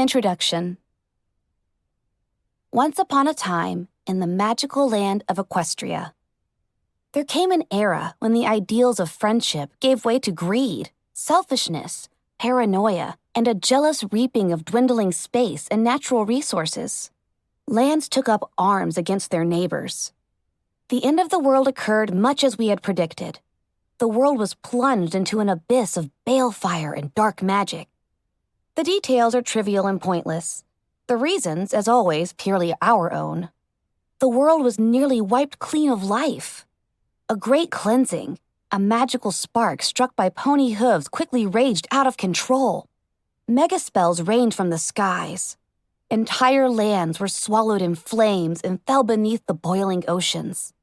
Introduction. Once upon a time, in the magical land of Equestria, there came an era when the ideals of friendship gave way to greed, selfishness, paranoia, and a jealous reaping of dwindling space and natural resources. Lands took up arms against their neighbors. The end of the world occurred much as we had predicted. The world was plunged into an abyss of balefire and dark magic. The details are trivial and pointless. The reasons, as always, purely our own. The world was nearly wiped clean of life. A great cleansing, a magical spark struck by pony hooves quickly raged out of control. Mega spells rained from the skies. Entire lands were swallowed in flames and fell beneath the boiling oceans.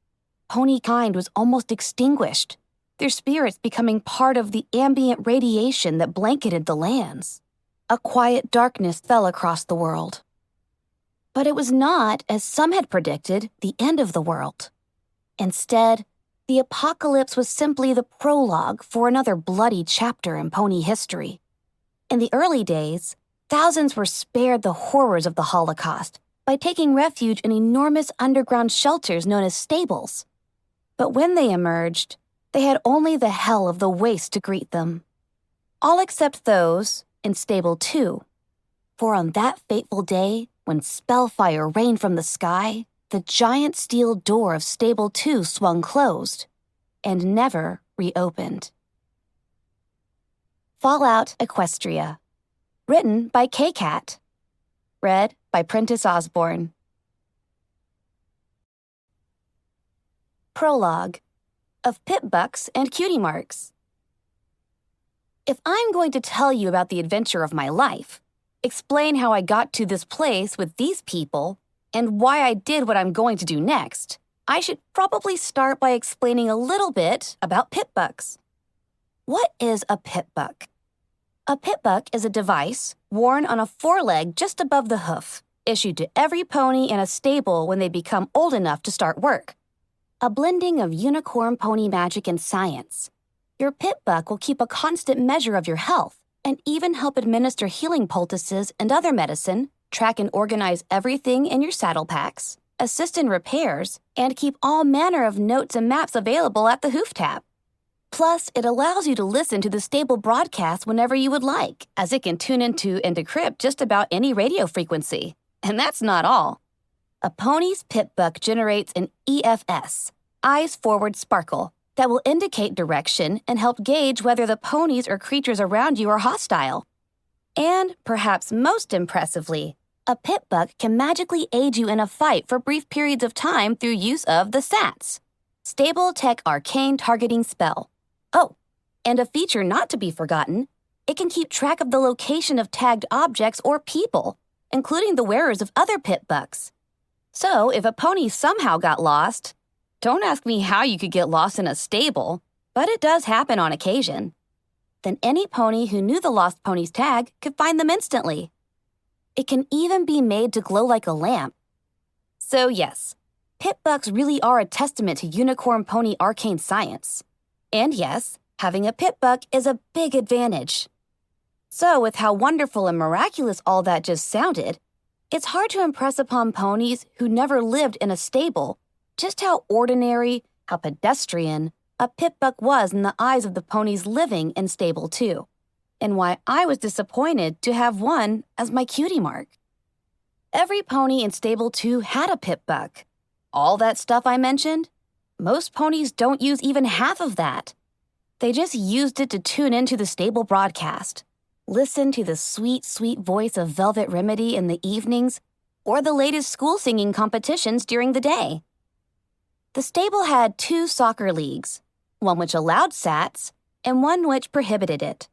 Pony kind was almost extinguished, their spirits becoming part of the ambient radiation that blanketed the lands. A quiet darkness fell across the world. But it was not, as some had predicted, the end of the world. Instead, the apocalypse was simply the prologue for another bloody chapter in pony history. In the early days, thousands were spared the horrors of the Holocaust by taking refuge in enormous underground shelters known as stables. But when they emerged, they had only the hell of the waste to greet them. All except those in Stable 2. For on that fateful day, when spellfire rained from the sky, the giant steel door of Stable 2 swung closed and never reopened. Fallout Equestria. Written by kkat. Read by Prentice Osborn. Prologue of Pip-Bucks and Cutie Marks. If I'm going to tell you about the adventure of my life, explain how I got to this place with these people, and why I did what I'm going to do next, I should probably start by explaining a little bit about Pip-Bucks. What is a Pip-Buck? A Pip-Buck is a device worn on a foreleg just above the hoof, issued to every pony in a stable when they become old enough to start work. A blending of unicorn pony magic and science. Your Pip-Buck will keep a constant measure of your health and even help administer healing poultices and other medicine, track and organize everything in your saddle packs, assist in repairs, and keep all manner of notes and maps available at the hoof tap. Plus, it allows you to listen to the stable broadcast whenever you would like, as it can tune into and decrypt just about any radio frequency. And that's not all. A pony's Pip-Buck generates an EFS, Eyes Forward Sparkle, that will indicate direction and help gauge whether the ponies or creatures around you are hostile. And, perhaps most impressively, a Pip-Buck can magically aid you in a fight for brief periods of time through use of the SATs, Stable Tech Arcane Targeting Spell. Oh, and a feature not to be forgotten, it can keep track of the location of tagged objects or people, including the wearers of other Pip-Bucks. So, if a pony somehow got lost, don't ask me how you could get lost in a stable, but it does happen on occasion. Then any pony who knew the lost pony's tag could find them instantly. It can even be made to glow like a lamp. So yes, Pip-Bucks really are a testament to unicorn pony arcane science. And yes, having a Pip-Buck is a big advantage. So with how wonderful and miraculous all that just sounded, it's hard to impress upon ponies who never lived in a stable just how ordinary, how pedestrian, a Pip-Buck was in the eyes of the ponies living in Stable 2, and why I was disappointed to have one as my cutie mark. Every pony in Stable 2 had a Pip-Buck. All that stuff I mentioned, most ponies don't use even half of that. They just used it to tune into the stable broadcast, listen to the sweet, sweet voice of Velvet Remedy in the evenings, or the latest school singing competitions during the day. The stable had 2 soccer leagues, one which allowed SATs and one which prohibited it.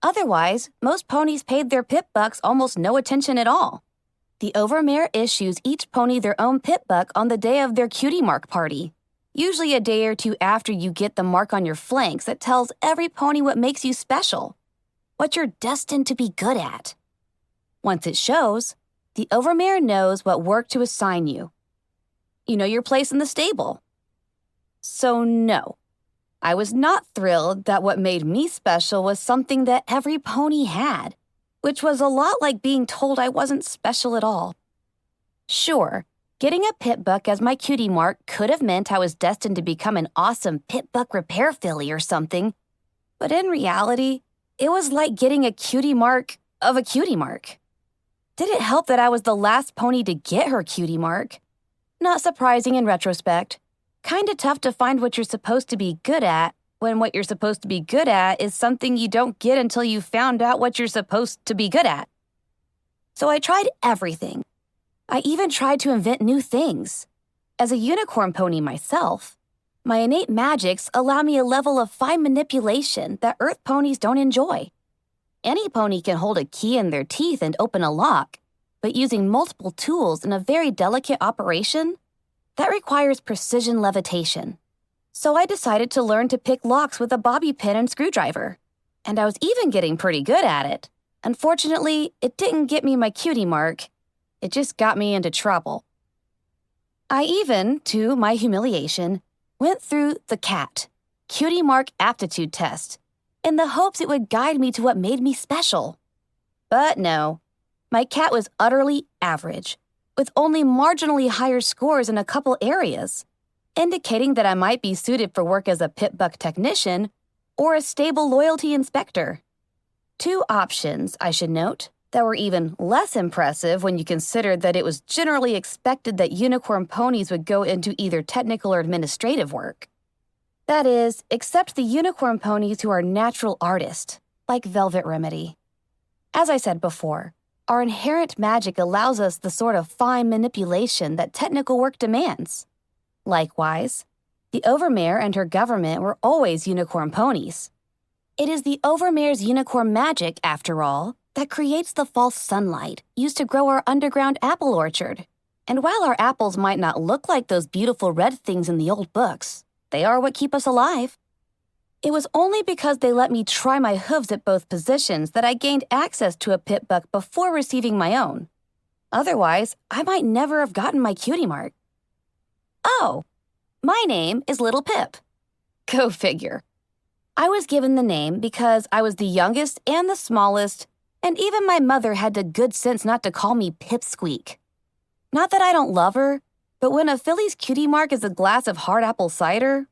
Otherwise, most ponies paid their Pip-Bucks almost no attention at all. The overmare issues each pony their own Pip-Buck on the day of their cutie mark party, usually a day or two after you get the mark on your flanks that tells every pony what makes you special, what you're destined to be good at. Once it shows, the overmare knows what work to assign you. You know your place in the stable. So no, I was not thrilled that what made me special was something that every pony had. which was a lot like being told I wasn't special at all. Sure, getting a pit buck as my cutie mark could have meant I was destined to become an awesome pit buck repair filly or something, but in reality, it was like getting a cutie mark of a cutie mark. Did it help that I was the last pony to get her cutie mark? Not surprising in retrospect. Kinda tough to find what you're supposed to be good at when what you're supposed to be good at is something you don't get until you found out what you're supposed to be good at. So I tried everything. I even tried to invent new things. As a unicorn pony myself, my innate magics allow me a level of fine manipulation that Earth ponies don't enjoy. Any pony can hold a key in their teeth and open a lock, but using multiple tools in a very delicate operation, that requires precision levitation. So I decided to learn to pick locks with a bobby pin and screwdriver. And I was even getting pretty good at it. Unfortunately, it didn't get me my cutie mark. It just got me into trouble. I even, to my humiliation, went through the kkat, cutie mark aptitude test, in the hopes it would guide me to what made me special. But no, my cat was utterly average, with only marginally higher scores in a couple areas, indicating that I might be suited for work as a pit buck technician or a stable loyalty inspector. Two options, I should note, that were even less impressive when you considered that it was generally expected that unicorn ponies would go into either technical or administrative work. That is, except the unicorn ponies who are natural artists, like Velvet Remedy. As I said before, our inherent magic allows us the sort of fine manipulation that technical work demands. Likewise, the Overmare and her government were always unicorn ponies. It is the Overmare's unicorn magic, after all, that creates the false sunlight used to grow our underground apple orchard. And while our apples might not look like those beautiful red things in the old books, they are what keep us alive. It was only because they let me try my hooves at both positions that I gained access to a pit buck before receiving my own. Otherwise, I might never have gotten my cutie mark. Oh, my name is Little Pip. Go figure. I was given the name because I was the youngest and the smallest, and even my mother had the good sense not to call me Pipsqueak. Not that I don't love her, but when a filly's cutie mark is a glass of hard apple cider...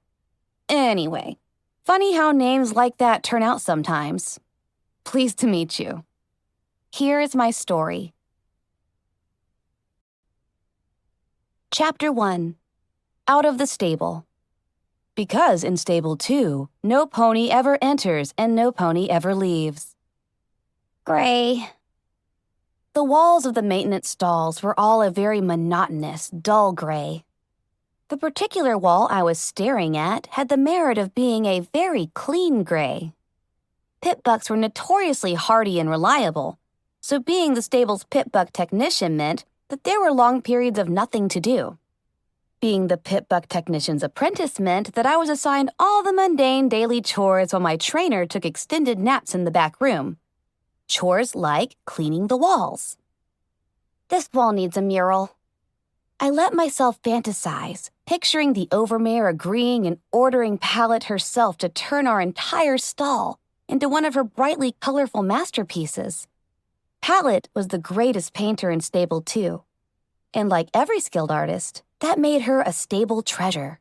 Anyway, funny how names like that turn out sometimes. Pleased to meet you. Here is my story. Chapter 1. Out of the Stable. Because in Stable 2, no pony ever enters and no pony ever leaves. Gray. The walls of the maintenance stalls were all a very monotonous, dull gray. The particular wall I was staring at had the merit of being a very clean gray. Pit bucks were notoriously hardy and reliable, so being the stable's pit buck technician meant that there were long periods of nothing to do. Being the pit buck technician's apprentice meant that I was assigned all the mundane daily chores while my trainer took extended naps in the back room. Chores like cleaning the walls. This wall needs a mural. I let myself fantasize, picturing the Overmare agreeing and ordering Palette herself to turn our entire stall into one of her brightly colorful masterpieces. Palette was the greatest painter in Stable 2. And like every skilled artist, that made her a stable treasure.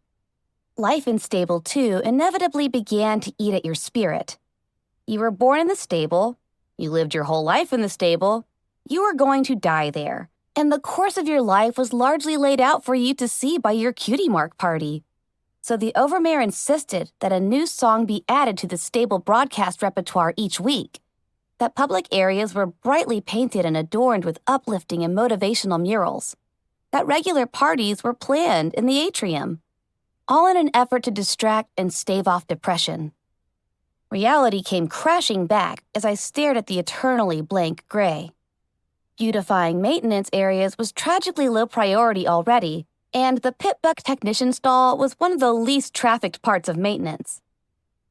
Life in Stable 2 inevitably began to eat at your spirit. You were born in the stable, you lived your whole life in the stable, you were going to die there, and the course of your life was largely laid out for you to see by your cutie mark party. So the Overmare insisted that a new song be added to the stable broadcast repertoire each week, that public areas were brightly painted and adorned with uplifting and motivational murals, that regular parties were planned in the atrium, all in an effort to distract and stave off depression. Reality came crashing back as I stared at the eternally blank gray. Beautifying maintenance areas was tragically low priority already, and the pit buck technician stall was one of the least trafficked parts of maintenance.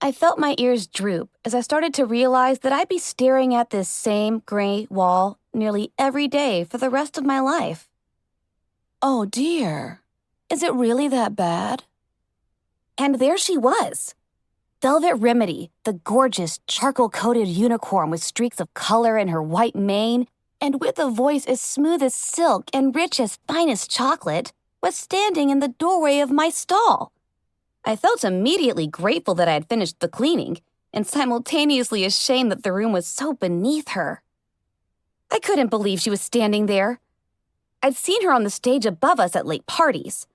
I felt my ears droop as I started to realize that I'd be staring at this same gray wall nearly every day for the rest of my life. Oh dear, is it really that bad? And there she was. Velvet Remedy, the gorgeous, charcoal-coated unicorn with streaks of color in her white mane, and with a voice as smooth as silk and rich as finest chocolate, was standing in the doorway of my stall. I felt immediately grateful that I had finished the cleaning, and simultaneously ashamed that the room was so beneath her. I couldn't believe she was standing there. I'd seen her on the stage above us at late parties.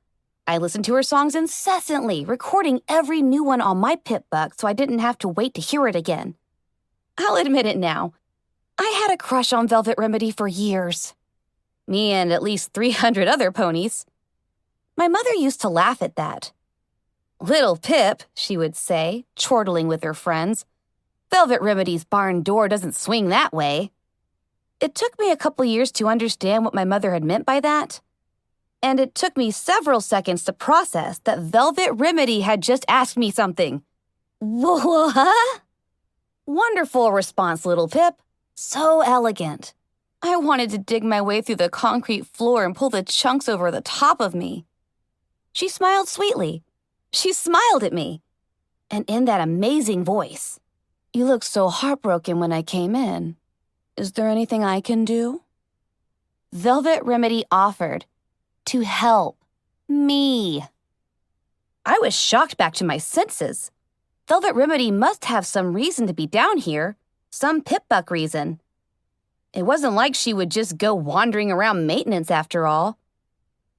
I listened to her songs incessantly, recording every new one on my PipBuck so I didn't have to wait to hear it again. I'll admit it now. I had a crush on Velvet Remedy for years. Me and at least 300 other ponies. My mother used to laugh at that. "Little Pip," she would say, chortling with her friends. "Velvet Remedy's barn door doesn't swing that way." It took me a couple years to understand what my mother had meant by that. And it took me several seconds to process that Velvet Remedy had just asked me something. "What?" Wonderful response, Little Pip. So elegant. I wanted to dig my way through the concrete floor and pull the chunks over the top of me. She smiled sweetly. She smiled at me. And in that amazing voice, "You looked so heartbroken when I came in. Is there anything I can do?" Velvet Remedy offered to help me. I was shocked back to my senses. Velvet Remedy must have some reason to be down here, some PipBuck reason. It wasn't like she would just go wandering around maintenance after all.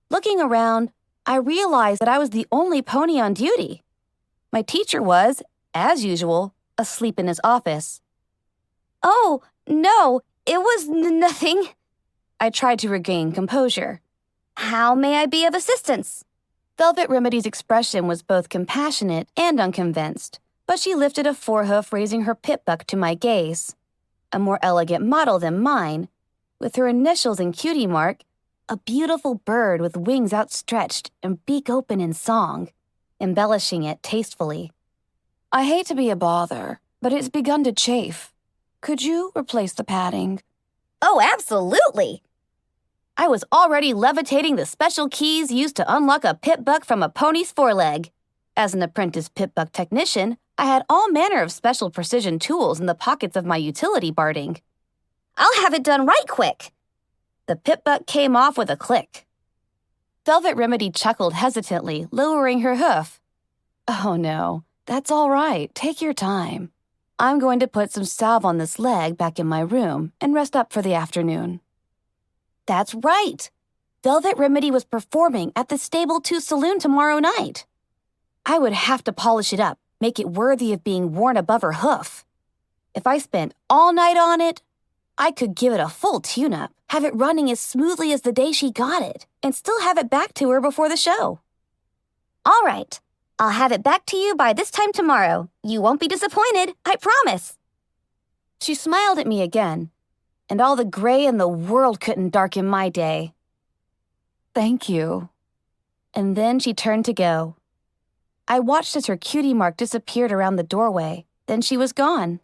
Looking around, I realized that I was the only pony on duty. My teacher was, as usual, asleep in his office. "Oh, no, it was nothing." I tried to regain composure. "How may I be of assistance?" Velvet Remedy's expression was both compassionate and unconvinced, but she lifted a forehoof, raising her PipBuck to my gaze. A more elegant model than mine, with her initials in cutie mark, a beautiful bird with wings outstretched and beak open in song, embellishing it tastefully. "I hate to be a bother, but it's begun to chafe. Could you replace the padding?" "Oh, absolutely!" I was already levitating the special keys used to unlock a PipBuck from a pony's foreleg. As an apprentice PipBuck technician, I had all manner of special precision tools in the pockets of my utility barding. "I'll have it done right quick." The PipBuck came off with a click. Velvet Remedy chuckled hesitantly, lowering her hoof. "Oh no, that's all right. Take your time. I'm going to put some salve on this leg back in my room and rest up for the afternoon." That's right. Velvet Remedy was performing at the Stable 2 Saloon tomorrow night. I would have to polish it up, make it worthy of being worn above her hoof. If I spent all night on it, I could give it a full tune-up, have it running as smoothly as the day she got it, and still have it back to her before the show. "All right. I'll have it back to you by this time tomorrow. You won't be disappointed, I promise." She smiled at me again, and all the gray in the world couldn't darken my day. "Thank you." And then she turned to go. I watched as her cutie mark disappeared around the doorway, then she was gone.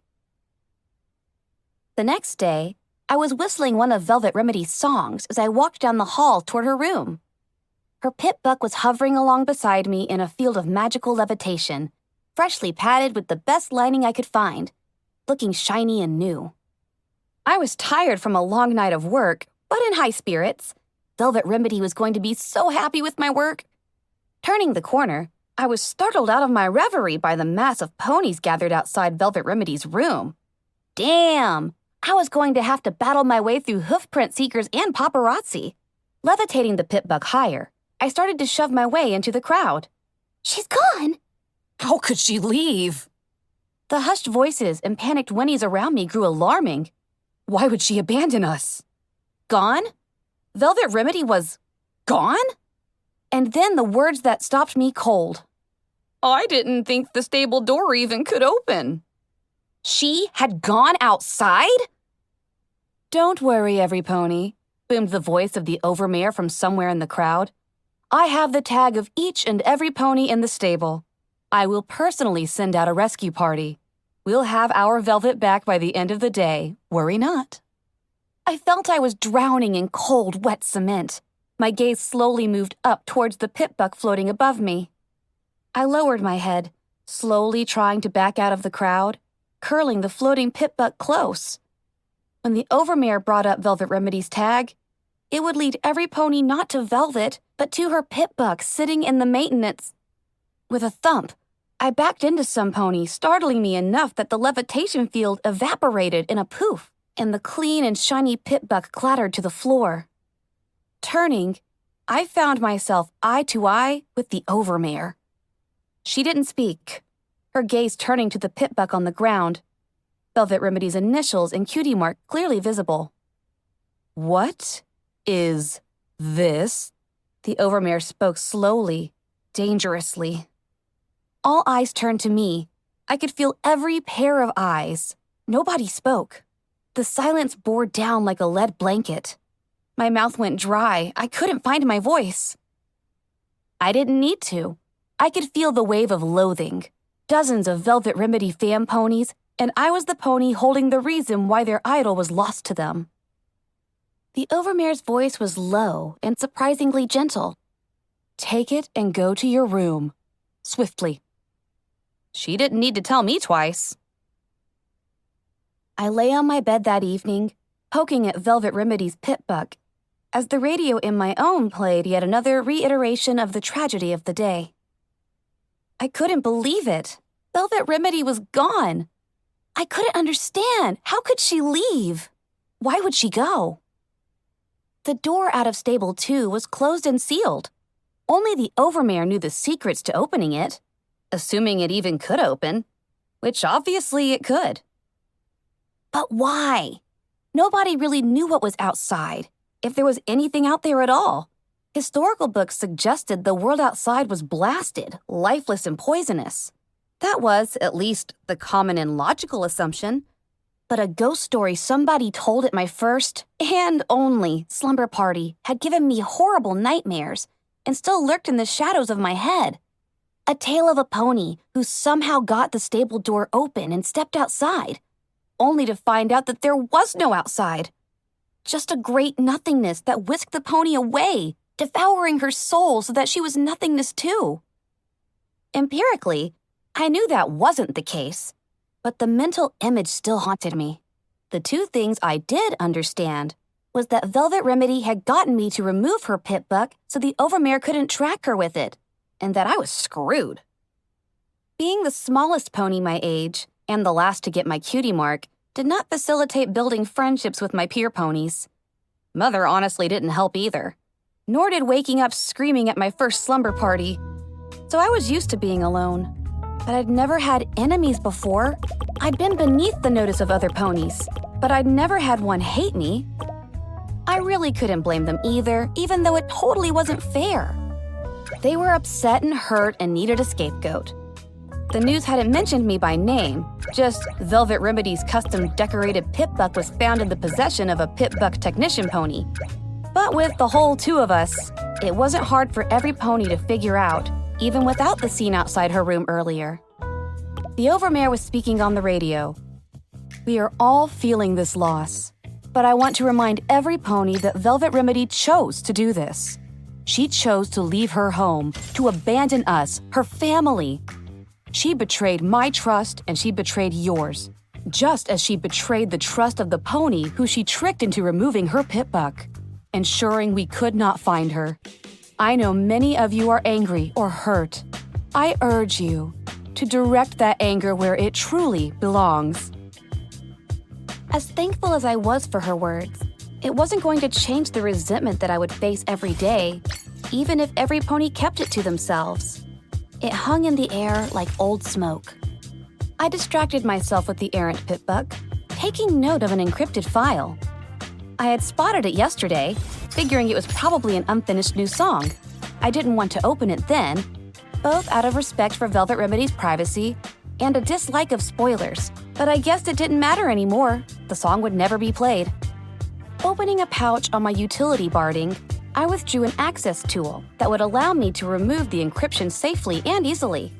The next day, I was whistling one of Velvet Remedy's songs as I walked down the hall toward her room. Her PipBuck was hovering along beside me in a field of magical levitation, freshly padded with the best lining I could find, looking shiny and new. I was tired from a long night of work, but in high spirits. Velvet Remedy was going to be so happy with my work. Turning the corner, I was startled out of my reverie by the mass of ponies gathered outside Velvet Remedy's room. Damn! I was going to have to battle my way through hoofprint seekers and paparazzi. Levitating the PipBuck higher, I started to shove my way into the crowd. "She's gone!" "How could she leave?" The hushed voices and panicked whinnies around me grew alarming. Why would she abandon us? Gone? Velvet Remedy was gone? And then the words that stopped me cold. "I didn't think the stable door even could open." She had gone outside? "Don't worry, every pony," boomed the voice of the overmare from somewhere in the crowd. "I have the tag of each and every pony in the stable. I will personally send out a rescue party. We'll have our Velvet back by the end of the day. Worry not." I felt I was drowning in cold, wet cement. My gaze slowly moved up towards the PipBuck floating above me. I lowered my head, slowly trying to back out of the crowd, curling the floating pitbuck close. When the overmare brought up Velvet Remedy's tag, it would lead every pony not to Velvet, but to her pitbuck sitting in the maintenance. With a thump, I backed into some pony, startling me enough that the levitation field evaporated in a poof, and the clean and shiny pitbuck clattered to the floor. Turning, I found myself eye to eye with the overmare. She didn't speak, her gaze turning to the pitbuck on the ground, Velvet Remedy's initials and cutie mark clearly visible. "What is this?" The overmare spoke slowly, dangerously. All eyes turned to me. I could feel every pair of eyes. Nobody spoke. The silence bore down like a lead blanket. My mouth went dry. I couldn't find my voice. I didn't need to. I could feel the wave of loathing. Dozens of Velvet Remedy fan ponies, and I was the pony holding the reason why their idol was lost to them. The overmare's voice was low and surprisingly gentle. "Take it and go to your room. Swiftly." She didn't need to tell me twice. I lay on my bed that evening, poking at Velvet Remedy's pitbuck, as the radio in my own played yet another reiteration of the tragedy of the day. I couldn't believe it. Velvet Remedy was gone. I couldn't understand. How could she leave? Why would she go? The door out of Stable 2 was closed and sealed. Only the overmare knew the secrets to opening it, assuming it even could open, which obviously it could. But why? Nobody really knew what was outside, if there was anything out there at all. Historical books suggested the world outside was blasted, lifeless, and poisonous. That was, at least, the common and logical assumption. But a ghost story somebody told at my first, and only, slumber party had given me horrible nightmares and still lurked in the shadows of my head. A tale of a pony who somehow got the stable door open and stepped outside, only to find out that there was no outside. Just a great nothingness that whisked the pony away, devouring her soul so that she was nothingness too. Empirically, I knew that wasn't the case, but the mental image still haunted me. The two things I did understand was that Velvet Remedy had gotten me to remove her pitbuck so the overmare couldn't track her with it, and that I was screwed. Being the smallest pony my age, and the last to get my cutie mark, did not facilitate building friendships with my peer ponies. Mother honestly didn't help either, nor did waking up screaming at my first slumber party. So I was used to being alone. But I'd never had enemies before. I'd been beneath the notice of other ponies, but I'd never had one hate me. I really couldn't blame them either, even though it totally wasn't fair. They were upset and hurt and needed a scapegoat. The news hadn't mentioned me by name, just Velvet Remedy's custom-decorated pitbuck was found in the possession of a pitbuck technician pony. But with the whole two of us, it wasn't hard for every pony to figure out, even without the scene outside her room earlier. The overmare was speaking on the radio. "We are all feeling this loss, but I want to remind every pony that Velvet Remedy chose to do this. She chose to leave her home, to abandon us, her family. She betrayed my trust and she betrayed yours, just as she betrayed the trust of the pony who she tricked into removing her pitbuck, ensuring we could not find her. I know many of you are angry or hurt. I urge you to direct that anger where it truly belongs." As thankful as I was for her words, it wasn't going to change the resentment that I would face every day, even if every pony kept it to themselves. It hung in the air like old smoke. I distracted myself with the errant pitbuck, taking note of an encrypted file. I had spotted it yesterday, figuring it was probably an unfinished new song. I didn't want to open it then, both out of respect for Velvet Remedy's privacy and a dislike of spoilers, but I guessed it didn't matter anymore. The song would never be played. Opening a pouch on my utility barding, I withdrew an access tool that would allow me to remove the encryption safely and easily.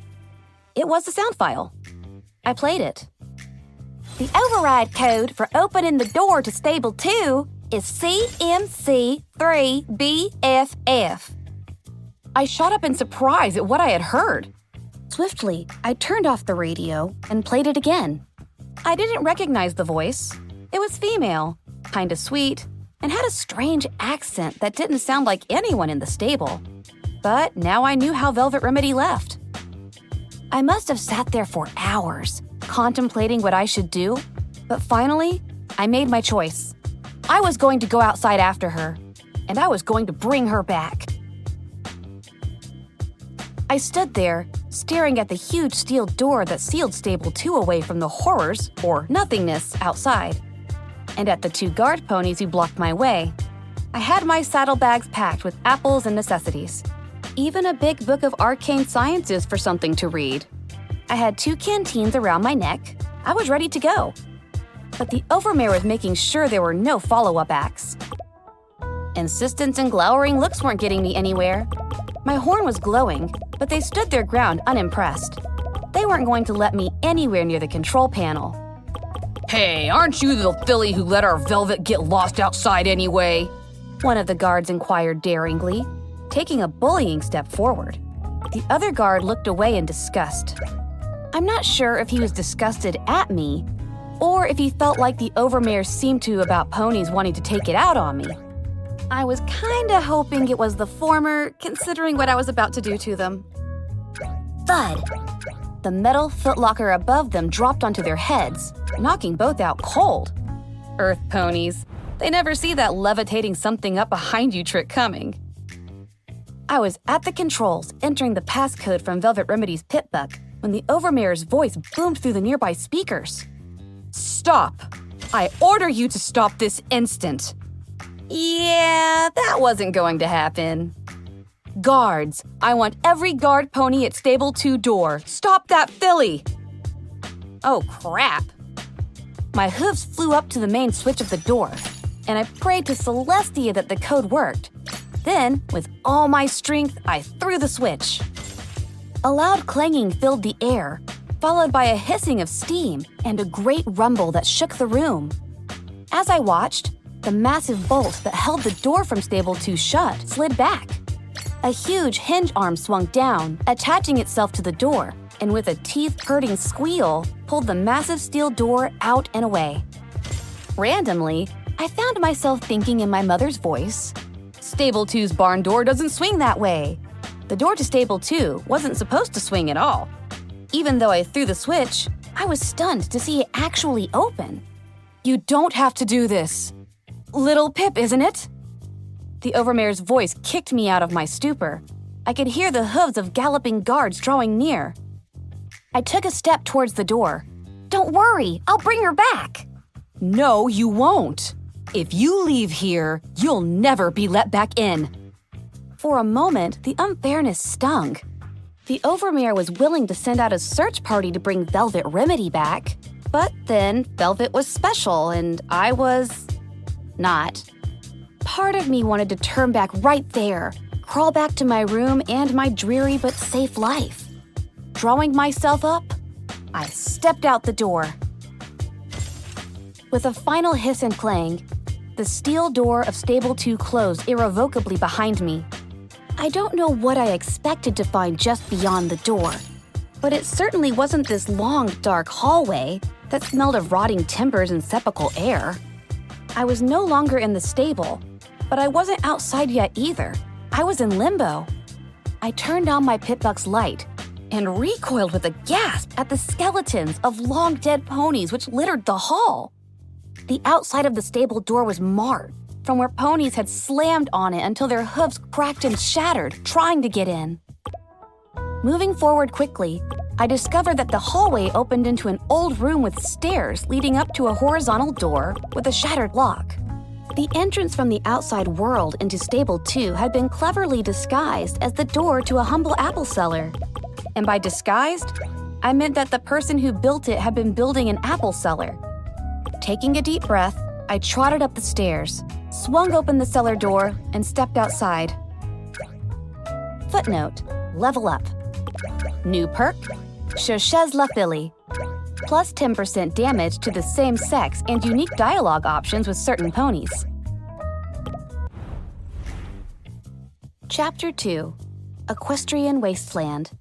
It was a sound file. I played it. "The override code for opening the door to Stable 2 is CMC3BFF. I shot up in surprise at what I had heard. Swiftly, I turned off the radio and played it again. I didn't recognize the voice. It was female, kinda sweet, and had a strange accent that didn't sound like anyone in the stable. But now I knew how Velvet Remedy left. I must have sat there for hours, contemplating what I should do, but finally, I made my choice. I was going to go outside after her, and I was going to bring her back. I stood there, staring at the huge steel door that sealed Stable 2 away from the horrors, or nothingness, outside, and at the 2 guard ponies who blocked my way. I had my saddlebags packed with apples and necessities, even a big book of arcane sciences for something to read. I had 2 canteens around my neck. I was ready to go. But the overmare was making sure there were no follow-up acts. Insistence and glowering looks weren't getting me anywhere. My horn was glowing, but they stood their ground unimpressed. They weren't going to let me anywhere near the control panel. Hey, aren't you the filly who let our Velvet get lost outside anyway? One of the guards inquired daringly, taking a bullying step forward. The other guard looked away in disgust. I'm not sure if he was disgusted at me, or if he felt like the overmare seemed to about ponies wanting to take it out on me. I was kinda hoping it was the former, considering what I was about to do to them. Thud! The metal footlocker above them dropped onto their heads, knocking both out cold. Earth ponies. They never see that levitating something up behind you trick coming. I was at the controls, entering the passcode from Velvet Remedy's Pitbuck, when the overmare's voice boomed through the nearby speakers. Stop! I order you to stop this instant! Yeah, that wasn't going to happen. Guards, I want every guard pony at Stable 2 door. Stop that filly! Oh, crap. My hooves flew up to the main switch of the door, and I prayed to Celestia that the code worked. Then, with all my strength, I threw the switch. A loud clanging filled the air, followed by a hissing of steam and a great rumble that shook the room. As I watched, the massive bolt that held the door from Stable 2 shut slid back. A huge hinge arm swung down, attaching itself to the door, and with a teeth-hurting squeal, pulled the massive steel door out and away. Randomly, I found myself thinking in my mother's voice, Stable 2's barn door doesn't swing that way. The door to Stable 2 wasn't supposed to swing at all. Even though I threw the switch, I was stunned to see it actually open. You don't have to do this. Little Pip, isn't it? The overmare's voice kicked me out of my stupor. I could hear the hooves of galloping guards drawing near. I took a step towards the door. Don't worry, I'll bring her back. No, you won't. If you leave here, you'll never be let back in. For a moment, the unfairness stung. The overmare was willing to send out a search party to bring Velvet Remedy back, but then Velvet was special and I was not. Part of me wanted to turn back right there, crawl back to my room and my dreary but safe life. Drawing myself up, I stepped out the door. With a final hiss and clang, the steel door of Stable 2 closed irrevocably behind me. I don't know what I expected to find just beyond the door, but it certainly wasn't this long, dark hallway that smelled of rotting timbers and sepulchral air. I was no longer in the stable, but I wasn't outside yet either. I was in limbo. I turned on my Pitbuck's light and recoiled with a gasp at the skeletons of long-dead ponies which littered the hall. The outside of the stable door was marred, from where ponies had slammed on it until their hooves cracked and shattered, trying to get in. Moving forward quickly, I discovered that the hallway opened into an old room with stairs leading up to a horizontal door with a shattered lock. The entrance from the outside world into Stable 2 had been cleverly disguised as the door to a humble apple cellar. And by disguised, I meant that the person who built it had been building an apple cellar. Taking a deep breath, I trotted up the stairs, swung open the cellar door, and stepped outside. Footnote: level up. New perk: Chochez la Philly. Plus 10% damage to the same sex and unique dialogue options with certain ponies. Chapter 2: Equestrian Wasteland.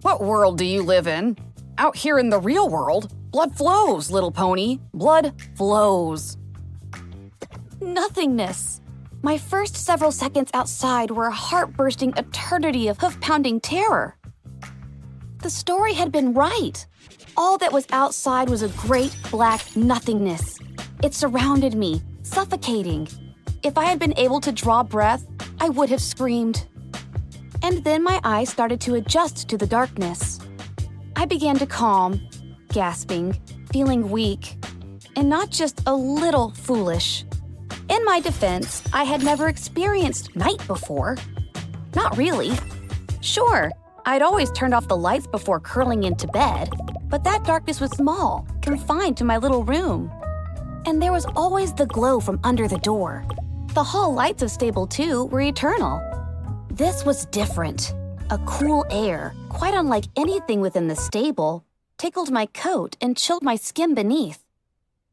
What world do you live in? Out here in the real world, blood flows, little pony. Blood flows. Nothingness. My first several seconds outside were a heart-bursting eternity of hoof-pounding terror. The story had been right. All that was outside was a great black nothingness. It surrounded me, suffocating. If I had been able to draw breath, I would have screamed. And then my eyes started to adjust to the darkness. I began to calm, gasping, feeling weak, and not just a little foolish. In my defense, I had never experienced night before. Not really. Sure, I'd always turned off the lights before curling into bed, but that darkness was small, confined to my little room. And there was always the glow from under the door. The hall lights of Stable 2 were eternal. This was different. A cool air, quite unlike anything within the stable, tickled my coat and chilled my skin beneath.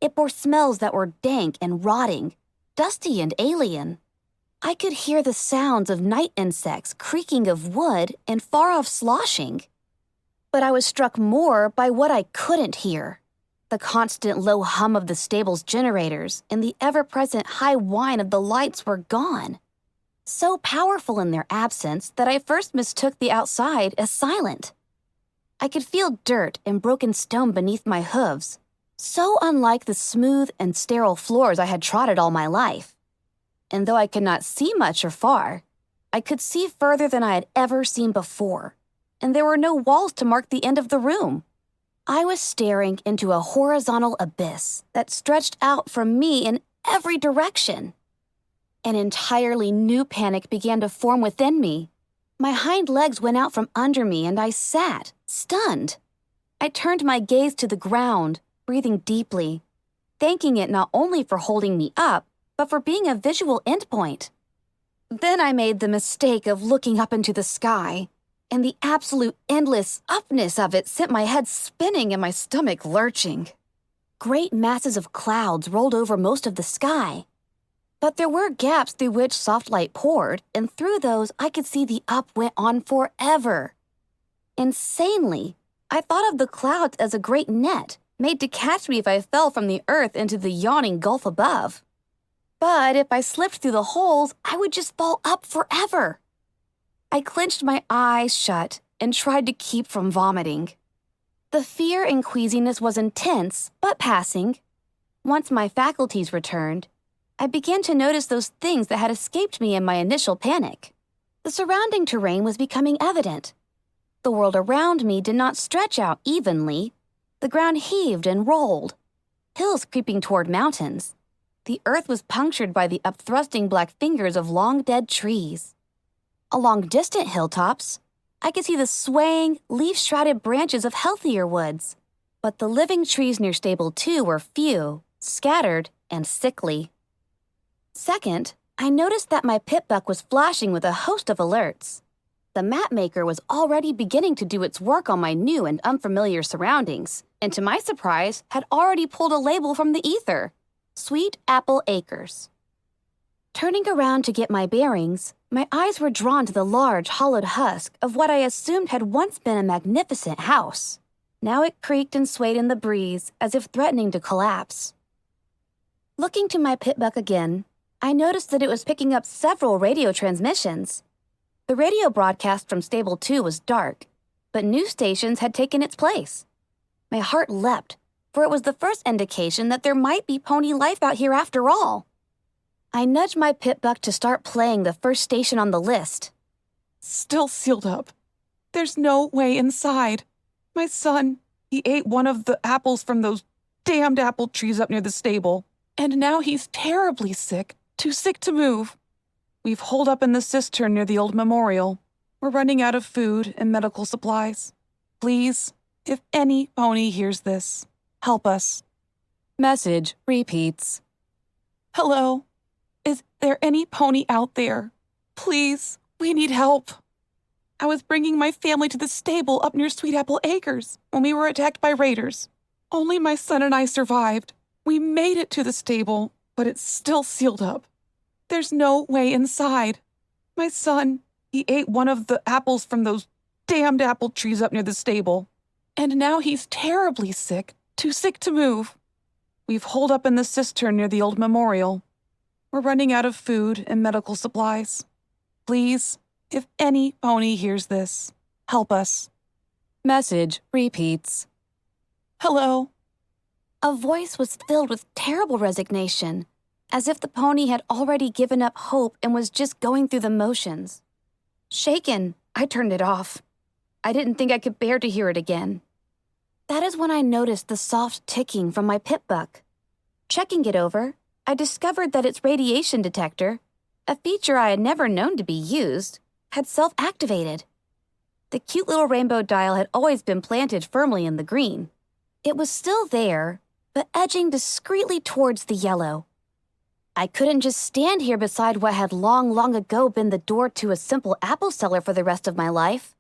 It bore smells that were dank and rotting, dusty and alien. I could hear the sounds of night insects, creaking of wood, and far-off sloshing. But I was struck more by what I couldn't hear. The constant low hum of the stable's generators and the ever-present high whine of the lights were gone. So powerful in their absence that I first mistook the outside as silent. I could feel dirt and broken stone beneath my hooves, so unlike the smooth and sterile floors I had trotted all my life. And though I could not see much or far, I could see further than I had ever seen before, and there were no walls to mark the end of the room. I was staring into a horizontal abyss that stretched out from me in every direction. An entirely new panic began to form within me. My hind legs went out from under me and I sat, stunned. I turned my gaze to the ground, breathing deeply, thanking it not only for holding me up, but for being a visual endpoint. Then I made the mistake of looking up into the sky, and the absolute endless upness of it sent my head spinning and my stomach lurching. Great masses of clouds rolled over most of the sky. But there were gaps through which soft light poured, and through those I could see the up went on forever. Insanely, I thought of the clouds as a great net made to catch me if I fell from the earth into the yawning gulf above. But if I slipped through the holes, I would just fall up forever. I clenched my eyes shut and tried to keep from vomiting. The fear and queasiness was intense, but passing. Once my faculties returned, I began to notice those things that had escaped me in my initial panic. The surrounding terrain was becoming evident. The world around me did not stretch out evenly. The ground heaved and rolled, hills creeping toward mountains. The earth was punctured by the upthrusting black fingers of long-dead trees. Along distant hilltops, I could see the swaying, leaf-shrouded branches of healthier woods. But the living trees near Stable 2 were few, scattered, and sickly. Second, I noticed that my pitbuck was flashing with a host of alerts. The map maker was already beginning to do its work on my new and unfamiliar surroundings, and to my surprise, had already pulled a label from the ether: Sweet Apple Acres. Turning around to get my bearings, my eyes were drawn to the large, hollowed husk of what I assumed had once been a magnificent house. Now it creaked and swayed in the breeze as if threatening to collapse. Looking to my pitbuck again, I noticed that it was picking up several radio transmissions. The radio broadcast from Stable 2 was dark, but news stations had taken its place. My heart leapt, for it was the first indication that there might be pony life out here after all. I nudged my pitbuck to start playing the first station on the list. Still sealed up. There's no way inside. My son, he ate one of the apples from those damned apple trees up near the stable, and now he's terribly sick. Too sick to move. We've holed up in the cistern near the old memorial. We're running out of food and medical supplies. Please, if any pony hears this, help us. Message repeats. Hello? Is there any pony out there? Please, we need help. I was bringing my family to the stable up near Sweet Apple Acres when we were attacked by raiders. Only my son and I survived. We made it to the stable, but it's still sealed up. There's no way inside. My son, he ate one of the apples from those damned apple trees up near the stable. And now he's terribly sick, too sick to move. We've holed up in the cistern near the old memorial. We're running out of food and medical supplies. Please, if any pony hears this, help us. Message repeats. Hello. A voice was filled with terrible resignation, as if the pony had already given up hope and was just going through the motions. Shaken, I turned it off. I didn't think I could bear to hear it again. That is when I noticed the soft ticking from my pit buck. Checking it over, I discovered that its radiation detector, a feature I had never known to be used, had self-activated. The cute little rainbow dial had always been planted firmly in the green. It was still there, but edging discreetly towards the yellow. I couldn't just stand here beside what had long ago been the door to a simple apple cellar for the rest of my life.